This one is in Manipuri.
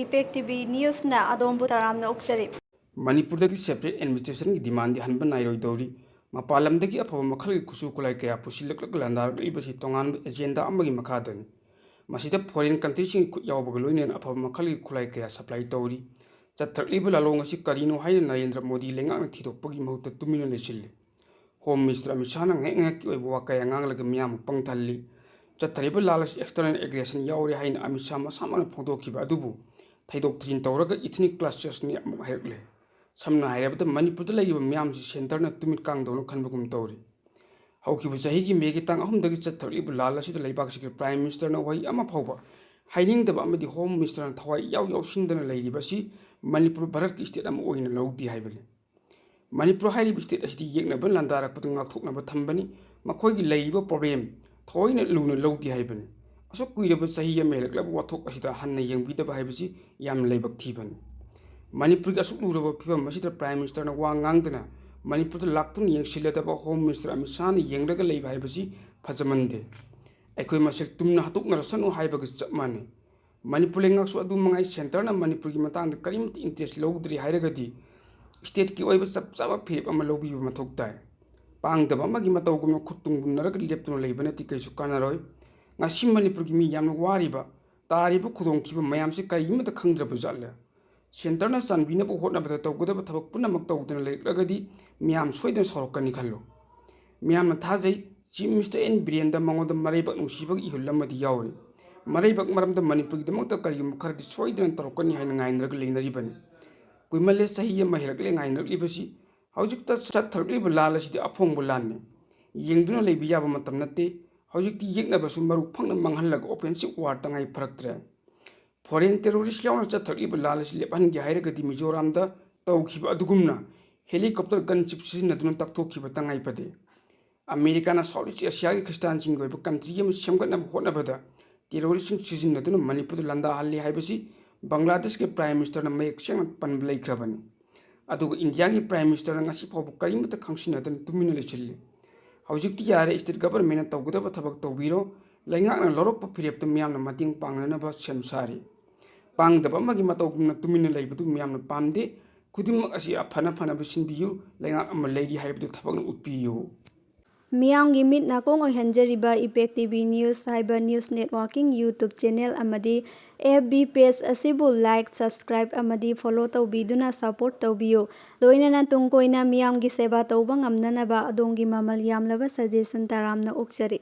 ꯏꯄꯦꯛ ꯇꯤꯚꯤ ꯅ꯭ꯌꯨꯁꯅ ꯑꯗꯣꯝꯕꯨ ꯇꯔꯥꯝꯅ ꯑꯣꯛꯆꯔꯤ꯫ ꯃꯅꯤꯄꯨꯔꯗꯒꯤ ꯁꯦꯄꯔꯦꯠ ꯑꯦꯗꯃꯤꯅꯤꯁꯇ꯭ꯔꯦꯁꯟꯒꯤ ꯗꯤꯃꯥꯟꯗꯤ ꯍꯟꯕ ꯅꯥꯏꯔꯣꯏꯗꯧꯔꯤ꯫ ꯃꯄꯥꯟ ꯂꯝꯗꯒꯤ ꯑꯐꯕ ꯃꯈꯜꯒꯤ ꯈꯨꯠꯁꯨ ꯈꯨꯠꯂꯥꯏ ꯀꯌꯥ ꯄꯨꯁꯤꯜꯂꯛꯂꯒ ꯂꯥꯟꯗꯥꯔꯛꯂꯤꯕꯁꯤ ꯇꯣꯉꯥꯟꯕ ꯑꯦꯖꯦꯟꯗꯥ ꯑꯃꯒꯤ ꯃꯈꯥꯗꯅꯤ꯫ ꯃꯁꯤꯗ ꯐꯣꯔꯦꯟ ꯀꯟꯇ꯭ꯔꯤꯁꯤꯡꯒꯤ ꯈꯨꯠ ꯌꯥꯎꯕꯒ ꯂꯣꯏꯅꯅ ꯑꯐꯕ ꯃꯈꯜꯒꯤ ꯈꯨꯠꯂꯥꯏ ꯀꯌꯥ ꯁꯄ꯭ꯂꯥꯏ ꯇꯧꯔꯤ꯫ ꯆꯠꯊꯔꯛꯂꯤꯕ ꯂꯥꯂꯣꯡ ꯑꯁꯤ ꯀꯔꯤꯅꯣ ꯍꯥꯏꯅ ꯅꯔꯦꯟꯗ꯭ꯔ ꯃꯣꯗꯤ ꯂꯩꯉꯥꯛꯅ ꯊꯤꯗꯣꯛꯄꯒꯤ ꯃꯍꯨꯠꯇ ꯇꯨꯃꯤꯟꯅ ꯂꯩꯁꯤꯜꯂꯤ꯫ ꯍꯣꯝ ꯃꯤꯅꯤꯁꯇꯔ ꯑꯃꯤꯠ ꯁꯥꯍꯅ ꯉꯥꯏꯍꯥꯛꯀꯤ ꯑꯣꯏꯕ ꯋꯥꯀꯥꯌꯥ ꯉꯥꯡꯂꯒ ꯃꯤꯌꯥꯝꯕꯨ ꯄꯪꯊꯍꯜꯂꯤ꯫ ꯆꯠꯊꯔꯤꯕ ꯂꯥꯜ ꯑꯁꯤ ꯑꯦꯛꯁꯇꯔꯅꯦꯜ ꯑꯦꯒ꯭ꯔꯦꯁꯟ ꯌꯥꯎꯔꯦ ꯍꯥꯏꯅ ꯑꯃꯤꯠ ꯁꯥꯍ ꯃꯁꯥꯃꯛꯅ ꯐꯣꯡꯗꯣꯛꯈꯤꯕ ꯑꯗꯨꯕꯨ ꯊꯩꯗꯣꯛ ꯊꯤꯖꯤꯟ ꯇꯧꯔꯒ ꯏꯊꯅꯤꯛ ꯀ꯭ꯂꯁꯇꯔꯁꯅꯤ ꯑꯃꯨꯛ ꯍꯥꯏꯔꯛꯂꯦ꯫ ꯁꯝꯅ ꯍꯥꯏꯔꯕꯗ ꯃꯅꯤꯄꯨꯔꯗ ꯂꯩꯔꯤꯕ ꯃꯤꯌꯥꯝꯁꯤ ꯁꯦꯟꯇꯔꯅ ꯇꯨꯃꯤꯠ ꯀꯥꯡꯗꯧꯅ ꯈꯟꯕꯒꯨꯝ ꯇꯧꯔꯤ꯫ ꯍꯧꯈꯤꯕ ꯆꯍꯤꯒꯤ ꯃꯦꯒꯤ ꯇꯥꯡ 3ꯗꯒꯤ ꯆꯠꯊꯔꯛꯂꯤꯕ ꯂꯥꯜ ꯑꯁꯤꯗ ꯂꯩꯕꯥꯛꯁꯤꯒꯤ ꯄ꯭ꯔꯥꯏꯝ ꯃꯤꯅꯤꯁꯇꯔꯅ ꯋꯥꯍꯩ ꯑꯃ ꯐꯥꯎꯕ ꯍꯥꯏꯅꯤꯡꯗꯕ ꯑꯃꯗꯤ ꯍꯣꯝ ꯃꯤꯅꯤꯁꯇꯔꯅ ꯊꯋꯥꯏ ꯏꯌꯥꯎ ꯌꯥꯎꯁꯤꯟꯗꯅ ꯂꯩꯔꯤꯕ ꯑꯁꯤ ꯃꯅꯤꯄꯨꯔ ꯚꯥꯔꯠꯀꯤ ꯁ꯭ꯇꯦꯠ ꯑꯃ ꯑꯣꯏꯅ ꯂꯧꯗꯦ ꯍꯥꯏꯕꯅꯤ꯫ ꯃꯅꯤꯄꯨꯔ ꯍꯥꯏꯔꯤꯕ ꯁ꯭ꯇꯦꯠ ꯑꯁꯤꯗꯤ ꯌꯦꯛꯅꯕ ꯂꯥꯟꯗꯥꯔꯛꯄꯗ ꯉꯥꯛꯊꯣꯛꯅꯕ ꯊꯝꯕꯅꯤ꯫ ꯃꯈꯣꯏꯒꯤ ꯂꯩꯔꯤꯕ ꯄ꯭ꯔꯣꯕ꯭ꯂꯦꯝ ꯊꯑꯣꯏꯅ ꯂꯨꯅ ꯂꯧꯗꯦ ꯍꯥꯏꯕꯅꯤ꯫ ꯑꯁꯨꯛ ꯀꯨꯏꯔꯕ ꯆꯍꯤ ꯑꯃ ꯍꯦꯜꯂꯛꯂꯕ ꯋꯥꯊꯣꯛ ꯑꯁꯤꯗ ꯍꯟꯅ ꯌꯦꯡꯕꯤꯗꯕ ꯍꯥꯏꯕꯁꯤ ꯌꯥꯝꯅ ꯂꯥꯏꯕꯛ ꯊꯤꯕꯅꯤ꯫ ꯃꯅꯤꯄꯨꯔꯒꯤ ꯑꯁꯨꯛ ꯂꯨꯔꯕ ꯐꯤꯚꯝ ꯑꯁꯤꯗ ꯄ꯭ꯔꯥꯏꯝ ꯃꯤꯅꯤꯁꯇꯔꯅ ꯋꯥ ꯉꯥꯡꯗꯅ ꯃꯅꯤꯄꯨꯔꯗ ꯂꯥꯛꯇꯨꯅ ꯌꯦꯡꯁꯤꯜꯂꯗꯕ ꯍꯣꯝ ꯃꯤꯅꯤꯁꯇꯔ ꯑꯃꯤꯠ ꯁꯥꯍꯅ ꯌꯦꯡꯂꯒ ꯂꯩꯕ ꯍꯥꯏꯕꯁꯤ ꯐꯖꯃꯟꯗꯦ꯫ ꯑꯩꯈꯣꯏ ꯃꯁꯦꯜ ꯇꯨꯝꯅ ꯍꯥꯠꯇꯣꯛꯅꯔꯁꯅꯨ ꯍꯥꯏꯕꯒ ꯆꯞ ꯃꯥꯟꯅꯩ꯫ ꯃꯅꯤꯄꯨꯔ ꯂꯩꯉꯥꯛꯁꯨ ꯑꯗꯨ ꯃꯉꯥꯏ ꯁꯦꯟꯇꯔꯅ ꯃꯅꯤꯄꯨꯔꯒꯤ ꯃꯇꯥꯡꯗ ꯀꯔꯤꯃꯠꯇ ꯏꯟꯇꯔꯦꯁ ꯂꯧꯗ꯭ꯔꯤ ꯍꯥꯏꯔꯒꯗꯤ ꯁ꯭ꯇꯦꯠꯀꯤ ꯑꯣꯏꯕ ꯆꯞ ꯆꯥꯕ ꯐꯤꯔꯦꯞ ꯑꯃ ꯂꯧꯕꯤꯕ ꯃꯊꯧ ꯇꯥꯏ꯫ ꯄꯥꯡꯗꯕ ꯑꯃꯒꯤ ꯃꯇꯧꯒꯨꯝꯅ ꯈꯨꯠ ꯇꯨꯡꯒꯨꯟꯅꯔꯒ ꯂꯦꯞꯇꯨꯅ ꯂꯩꯕꯅꯗꯤ ꯀꯩꯁꯨ ꯀꯥꯟꯅꯔꯣꯏ꯫ ꯉꯁꯤ ꯃꯅꯤꯄꯨꯔꯒꯤ ꯃꯤ ꯌꯥꯝꯅ ꯋꯥꯔꯤꯕ ꯇꯥꯔꯤꯕ ꯈꯨꯗꯣꯡꯊꯤꯕ ꯃꯌꯥꯝꯁꯤ ꯀꯔꯤꯃꯠꯇ ꯈꯪꯗ꯭ꯔꯕ ꯖꯥꯠꯂ? ꯁꯦꯟꯇꯔꯅ ꯆꯥꯟꯕꯤꯅꯕ ꯍꯣꯠꯅꯕꯗ ꯇꯧꯒꯗꯕ ꯊꯕꯛ ꯄꯨꯝꯅꯃꯛ ꯇꯧꯗꯅ ꯂꯩꯔꯛꯂꯒꯗꯤ ꯃꯤꯌꯥꯝ ꯁꯣꯏꯗꯅ ꯁꯥꯎꯔꯛꯀꯅꯤ ꯈꯜꯂꯨ꯫ ꯃꯤꯌꯥꯝꯅ ꯊꯥꯖꯩ ꯆꯤꯐ ꯃꯤꯅꯤꯁꯇꯔ ꯑꯦꯟ ꯕꯤꯔꯦꯟꯗ ꯃꯉꯣꯟꯗ ꯃꯔꯩꯕꯥꯛ ꯅꯨꯡꯁꯤꯕꯒꯤ ꯏꯍꯨꯜ ꯑꯃꯗꯤ ꯌꯥꯎꯔꯤ꯫ ꯃꯔꯩꯕꯥꯛ ꯃꯔꯝꯗ ꯃꯅꯤꯄꯨꯔꯒꯤꯗꯃꯛꯇ ꯀꯔꯤꯒꯨꯝꯕ ꯈꯔꯗꯤ ꯁꯣꯏꯗꯅ ꯇꯧꯔꯛꯀꯅꯤ ꯍꯥꯏꯅ ꯉꯥꯏꯅꯔꯒ ꯂꯩꯅꯔꯤꯕꯅꯤ꯫ ꯀꯨꯏꯃꯜꯂꯦ ꯆꯍꯤ ꯑꯃ ꯍꯦꯜꯂꯛꯂꯦ ꯉꯥꯏꯅꯔꯛꯂꯤꯕꯁꯤ꯫ ꯍꯧꯖꯤꯛꯇ ꯆꯠꯊꯔꯛꯂꯤꯕ ꯂꯥꯜ ꯑꯁꯤꯗꯤ ꯑꯐꯣꯡꯕ ꯂꯥꯟꯅꯤ꯫ ꯌꯦꯡꯗꯨꯅ ꯂꯩꯕ ꯌꯥꯕ ꯃꯇꯝ ꯅꯠꯇꯦ꯫ ꯍꯧꯖꯤꯛꯇꯤ ꯌꯦꯛꯅꯕꯁꯨ ꯃꯔꯨ ꯐꯪꯅ ꯃꯥꯡꯍꯜꯂꯒ ꯑꯣꯐꯦꯟꯁꯤꯚ ꯋꯥꯔ ꯇꯉꯥꯏ ꯐꯔꯛꯇ꯭ꯔꯦ꯫ ꯐꯣꯔꯦꯟ ꯇꯦꯔꯣꯔꯤꯁ ꯌꯥꯎꯅ ꯆꯠꯊꯔꯛꯂꯤꯕ ꯂꯥꯜ ꯑꯁꯤ ꯂꯦꯞꯍꯟꯒꯦ ꯍꯥꯏꯔꯒꯗꯤ ꯃꯤꯖꯣꯔꯥꯝꯗ ꯇꯧꯈꯤꯕ ꯑꯗꯨꯒꯨꯝꯅ ꯍꯦꯂꯤꯀꯣꯞꯇꯔ ꯒꯟꯆꯤꯞ ꯁꯤꯖꯤꯟꯅꯗꯨꯅ ꯇꯛꯊꯣꯛꯈꯤꯕ ꯇꯉꯥꯏ ꯐꯗꯦ꯫ ꯑꯃꯦꯔꯤꯀꯥꯅ ꯁꯥꯎꯠ ꯏꯁ ꯑꯦꯁꯤꯌꯥꯒꯤ ꯈ꯭ꯔꯤꯁꯇꯥꯟꯁꯤꯡꯒꯤ ꯑꯣꯏꯕ ꯀꯟꯇ꯭ꯔꯤ ꯑꯃ ꯁꯦꯝꯒꯠꯅꯕ ꯍꯣꯠꯅꯕꯗ ꯇꯦꯔꯣꯔꯤꯁꯁꯤꯡ ꯁꯤꯖꯤꯟꯅꯗꯨꯅ ꯃꯅꯤꯄꯨꯔꯗ ꯂꯥꯟꯗꯥꯍꯜꯂꯤ ꯍꯥꯏꯕꯁꯤ ꯕꯪꯒ꯭ꯂꯥꯗꯦꯁꯀꯤ ꯄ꯭ꯔꯥꯏꯝ ꯃꯤꯅꯤꯁꯇꯔꯅ ꯃꯌꯦꯛ ꯁꯦꯡꯅ ꯄꯟꯕ ꯂꯩꯈ꯭ꯔꯕꯅꯤ꯫ ꯑꯗꯨꯒ ꯏꯟꯗꯤꯌꯥꯒꯤ ꯄ꯭ꯔꯥꯏꯝ ꯃꯤꯅꯤꯁꯇꯔꯅ ꯉꯁꯤ ꯐꯥꯎꯕ ꯀꯔꯤꯃꯠꯇ ꯈꯪꯁꯤꯟꯅꯗꯅ ꯇꯨꯃꯤꯟꯅ ꯂꯩꯁꯤꯜꯂꯤ꯫ ꯍꯧꯖꯤꯛꯇꯤ ꯌꯥꯔꯦ ꯁ꯭ꯇꯦꯠ ꯒꯚꯔꯟꯃꯦꯟꯠꯅ ꯇꯧꯒꯗꯕ ꯊꯕꯛ ꯇꯧꯕꯤꯔꯣ꯫ ꯂꯩꯉꯥꯛꯅ ꯂꯧꯔꯛꯄ ꯐꯤꯔꯦꯞꯇ ꯃꯤꯌꯥꯝꯅ ꯃꯇꯦꯡ ꯄꯥꯡꯅꯅꯕ ꯁꯦꯝ ꯁꯥꯔꯤ꯫ ꯄꯥꯡꯗꯕ ꯑꯃꯒꯤ ꯃꯇꯧꯒꯨꯝꯅ ꯇꯨꯃꯤꯟꯅ ꯂꯩꯕꯗꯨ ꯃꯤꯌꯥꯝꯅ ꯄꯥꯝꯗꯦ꯫ ꯈꯨꯗꯤꯡꯃꯛ ꯑꯁꯤ ꯐꯅ ꯐꯅꯕ ꯁꯤꯟꯕꯤꯌꯨ꯫ ꯂꯩꯉꯥꯛ ꯑꯃ ꯂꯩꯔꯤ ꯍꯥꯏꯕꯗꯨ ꯊꯕꯛꯅ ꯎꯠꯄꯤꯌꯨ꯫ ꯃꯤꯌꯥꯝꯒꯤ ꯃꯤꯠ ꯅꯥꯀꯣꯡ ꯑꯣꯏꯍꯟꯖꯔꯤꯕ ꯏꯄꯦꯛ ꯇꯤꯚꯤ ꯅ꯭ꯌꯨꯁ ꯍꯥꯏꯕ ꯅ꯭ꯌꯨꯁ ꯅꯦꯠꯋꯥꯔꯛꯀꯤꯡ ꯌꯨꯇ꯭ꯌꯨꯕ ꯆꯦꯅꯦꯜ ꯑꯃꯗꯤ FB ꯄꯦꯖ ꯑꯁꯤꯕꯨ ꯂꯥꯏꯛ, ꯁꯕꯁꯀ꯭ꯔꯥꯏꯕ ꯑꯃꯗꯤ ꯐꯣꯂꯣ ꯇꯧꯕꯤꯗꯨꯅ ꯁꯄꯣꯔꯠ ꯇꯧꯕꯤꯌꯨ꯫ ꯂꯣꯏꯅꯅ ꯇꯨꯡ ꯀꯣꯏꯅ ꯃꯤꯌꯥꯝꯒꯤ ꯁꯦꯕꯥ ꯇꯧꯕ ꯉꯝꯅꯅꯕ ꯑꯗꯣꯝꯒꯤ ꯃꯃꯜ ꯌꯥꯝꯂꯕ ꯁꯖꯦꯁꯟ ꯇꯔꯥꯝꯅ ꯑꯣꯛꯆꯔꯤ꯫